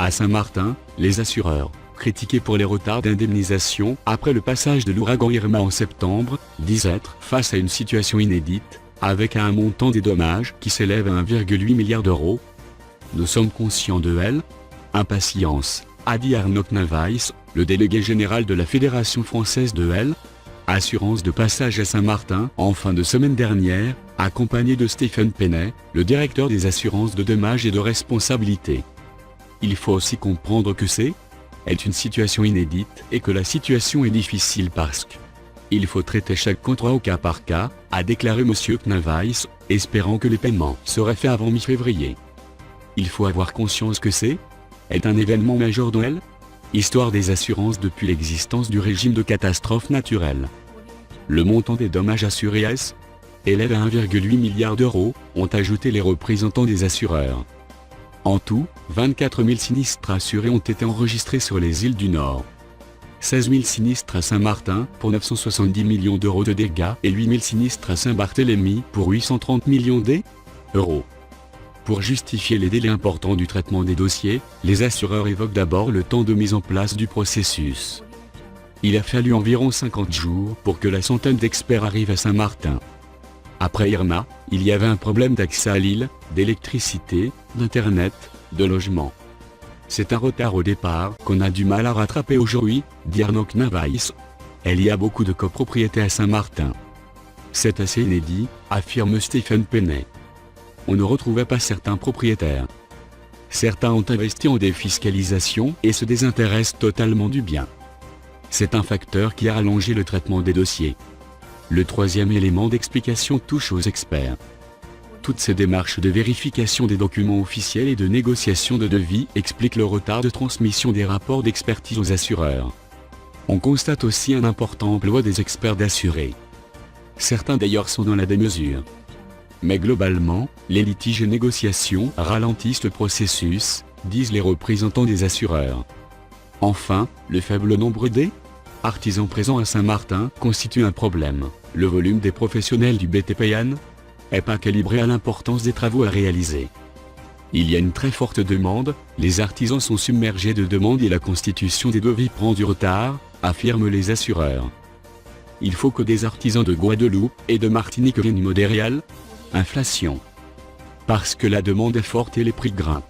À Saint-Martin, les assureurs, critiqués pour les retards d'indemnisation après le passage de l'ouragan Irma en septembre, disent être face à une situation inédite, avec un montant des dommages qui s'élève à 1,8 milliard d'euros. Nous sommes conscients de l'impatience, a dit Arnaud Knavais, le délégué général de la Fédération française de l'assurance de passage à Saint-Martin en fin de semaine dernière, accompagné de Stéphane Penet, le directeur des assurances de dommages et de responsabilité. Il faut aussi comprendre que c'est une situation inédite et que la situation est difficile parce qu'il faut traiter chaque contrat au cas par cas, a déclaré M. Knavais, espérant que les paiements seraient faits avant mi-février. Il faut avoir conscience que c'est un événement majeur dans l'histoire des assurances depuis l'existence du régime de catastrophe naturelle. Le montant des dommages assurés élève à 1,8 milliard d'euros, ont ajouté les représentants des assureurs. En tout, 24 000 sinistres assurés ont été enregistrés sur les îles du Nord. 16 000 sinistres à Saint-Martin pour 970 millions d'euros de dégâts et 8 000 sinistres à Saint-Barthélemy pour 830 millions d'euros. Pour justifier les délais importants du traitement des dossiers, les assureurs évoquent d'abord le temps de mise en place du processus. Il a fallu environ 50 jours pour que la centaine d'experts arrive à Saint-Martin. Après Irma, il y avait un problème d'accès à l'île, d'électricité, d'internet, de logement. C'est un retard au départ qu'on a du mal à rattraper aujourd'hui, dit Arnaud Knavais. Il y a beaucoup de copropriétés à Saint-Martin. C'est assez inédit, affirme Stéphane Penet. On ne retrouvait pas certains propriétaires. Certains ont investi en défiscalisation et se désintéressent totalement du bien. C'est un facteur qui a allongé le traitement des dossiers. Le troisième élément d'explication touche aux experts. Toutes ces démarches de vérification des documents officiels et de négociation de devis expliquent le retard de transmission des rapports d'expertise aux assureurs. On constate aussi un important emploi des experts d'assurés. Certains d'ailleurs sont dans la démesure. Mais globalement, les litiges et négociations ralentissent le processus, disent les représentants des assureurs. Enfin, le faible nombre d'artisans présents à Saint-Martin constitue un problème. Le volume des professionnels du BTP n'est pas calibré à l'importance des travaux à réaliser. Il y a une très forte demande, les artisans sont submergés de demandes et la constitution des devis prend du retard, affirment les assureurs. Il faut que des artisans de Guadeloupe et de Martinique viennent modérer l'inflation. Parce que la demande est forte et les prix grimpent.